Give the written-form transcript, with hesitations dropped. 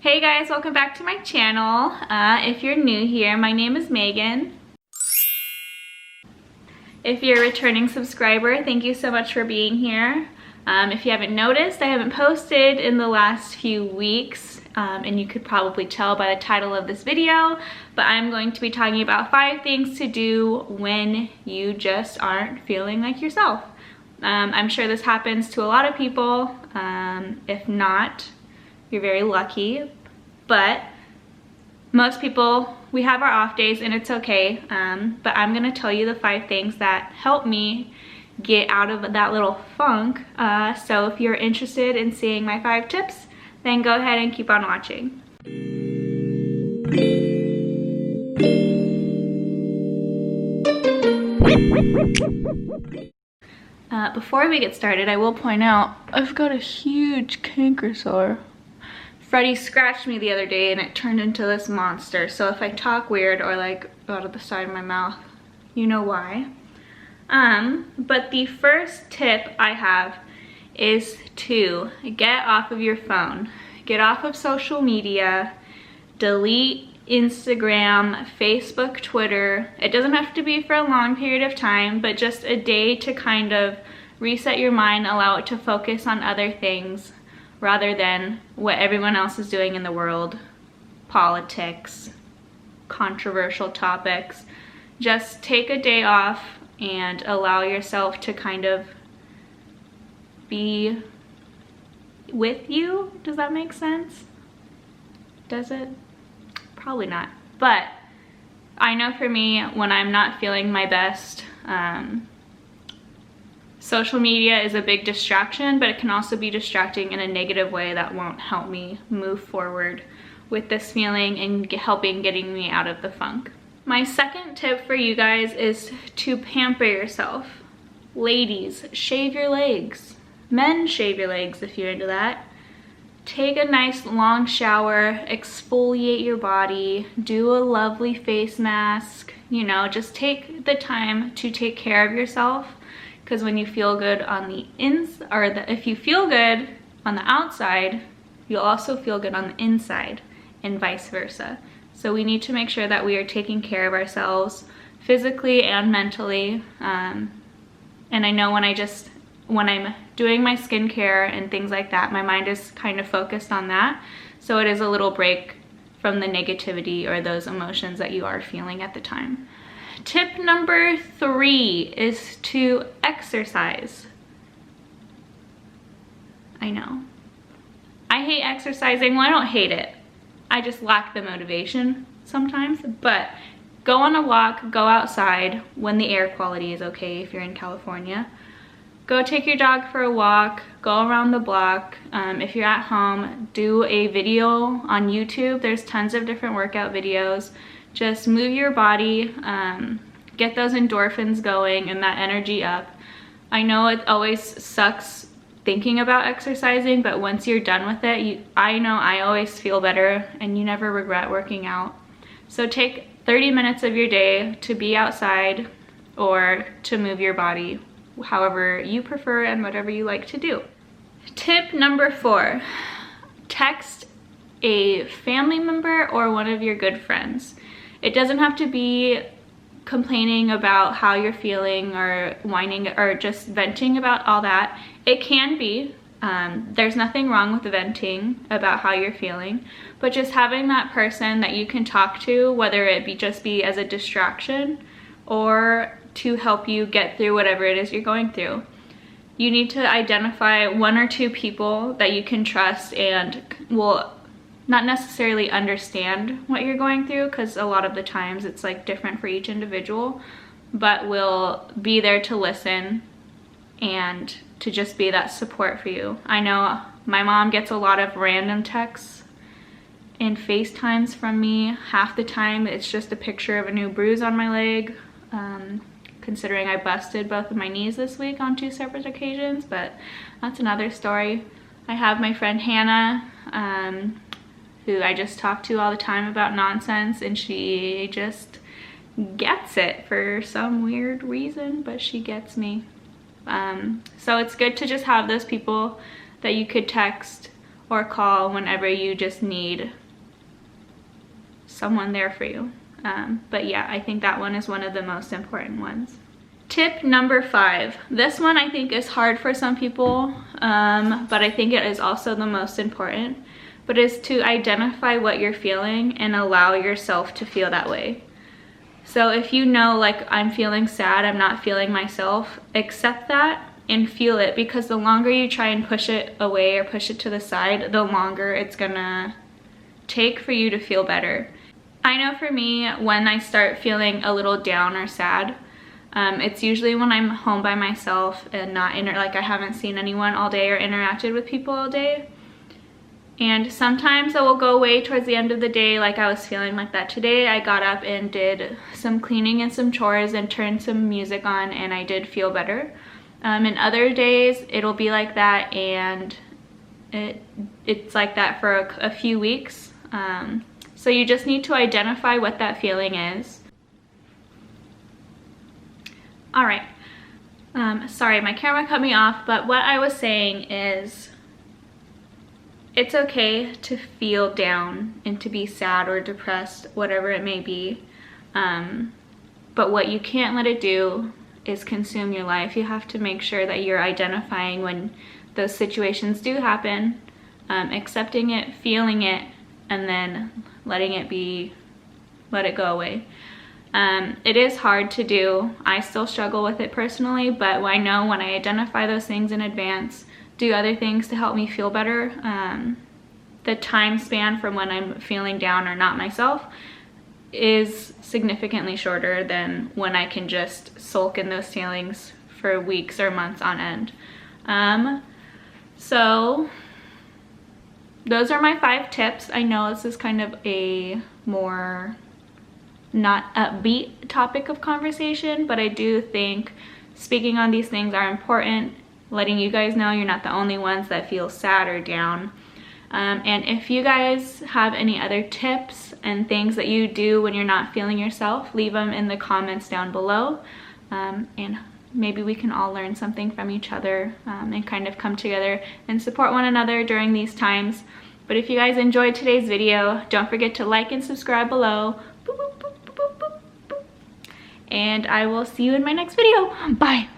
Hey guys, welcome back to my channel. If you're new here, my name is Megan. If you're a returning subscriber, thank you so much for being here. If you haven't noticed, I haven't posted in the last few weeks, and you could probably tell by the title of this video, but I'm going to be talking about 5 things to do when you just aren't feeling like yourself. I'm sure this happens to a lot of people. If not, you're very lucky, but most people, we have our off days and it's okay. But I'm gonna tell you the 5 things that help me get out of that little funk. So if you're interested in seeing my 5 tips, then go ahead and keep on watching. Before we get started, I will point out I've got a huge canker sore. Freddie scratched me the other day and it turned into this monster. So if I talk weird or like out of the side of my mouth, you know why. But the first tip I have is to get off of your phone. Get off of social media, delete Instagram, Facebook, Twitter. It doesn't have to be for a long period of time, but just a day to kind of reset your mind, allow it to focus on other things rather than what everyone else is doing in the world, politics, controversial topics. Just take a day off and allow yourself to kind of be with you. Does that make sense? Does it? Probably not. But I know for me, when I'm not feeling my best, social media is a big distraction, but it can also be distracting in a negative way that won't help me move forward with this feeling and helping getting me out of the funk. My second tip for you guys is to pamper yourself. Ladies, shave your legs. Men, shave your legs if you're into that. Take a nice long shower, exfoliate your body, do a lovely face mask. You know, just take the time to take care of yourself. Because when you feel good on the if you feel good on the outside, you'll also feel good on the inside, and vice versa. So we need to make sure that we are taking care of ourselves physically and mentally. And I know when I'm doing my skincare and things like that, my mind is kind of focused on that. So it is a little break from the negativity or those emotions that you are feeling at the time. Tip number 3 is to exercise. I know. I hate exercising. Well, I don't hate it. I just lack the motivation sometimes. But go on a walk, go outside when the air quality is okay if you're in California. Go take your dog for a walk, go around the block. If you're at home, do a video on YouTube. There's tons of different workout videos. Just move your body, get those endorphins going and that energy up. I know it always sucks thinking about exercising, but once you're done with it, I know I always feel better and you never regret working out. So take 30 minutes of your day to be outside or to move your body, however you prefer and whatever you like to do. Tip number 4, text a family member or one of your good friends. It doesn't have to be complaining about how you're feeling or whining or just venting about all that. It can be. There's nothing wrong with venting about how you're feeling, but just having that person that you can talk to, whether it be just be as a distraction or to help you get through whatever it is you're going through. You need to identify 1 or 2 people that you can trust and will not necessarily understand what you're going through, because a lot of the times it's like different for each individual, but will be there to listen and to just be that support for you. I know my mom gets a lot of random texts and FaceTimes from me. Half the time it's just a picture of a new bruise on my leg, considering I busted both of my knees this week on 2 separate occasions, but that's another story. I have my friend Hannah, who I just talk to all the time about nonsense, and she just gets it for some weird reason, but she gets me. So it's good to just have those people that you could text or call whenever you just need someone there for you. But yeah, I think that one is one of the most important ones. Tip number 5. This one I think is hard for some people, but I think it is also the most important, but is to identify what you're feeling and allow yourself to feel that way. So if you know, like, I'm feeling sad, I'm not feeling myself, accept that and feel it, because the longer you try and push it away or push it to the side, the longer it's gonna take for you to feel better. I know for me, when I start feeling a little down or sad, it's usually when I'm home by myself and not like I haven't seen anyone all day or interacted with people all day. And sometimes it will go away towards the end of the day, like I was feeling like that today. I got up and did some cleaning and some chores and turned some music on, and I did feel better. And other days it'll be like that, and it's like that for a few weeks. So you just need to identify what that feeling is. All right, sorry, my camera cut me off, but what I was saying is it's okay to feel down and to be sad or depressed, whatever it may be. But what you can't let it do is consume your life. You have to make sure that you're identifying when those situations do happen, accepting it, feeling it, and then letting it be, let it go away. It is hard to do. I still struggle with it personally, but I know when I identify those things in advance, do other things to help me feel better, the time span from when I'm feeling down or not myself is significantly shorter than when I can just sulk in those feelings for weeks or months on end. So those are my 5 tips. I know this is kind of a more not upbeat topic of conversation, but I do think speaking on these things are important, letting you guys know you're not the only ones that feel sad or down. And if you guys have any other tips and things that you do when you're not feeling yourself, leave them in the comments down below, and maybe we can all learn something from each other, and kind of come together and support one another during these times. But if you guys enjoyed today's video, don't forget to like and subscribe below. Boop, boop, boop, boop, boop, boop. And I will see you in my next video. Bye.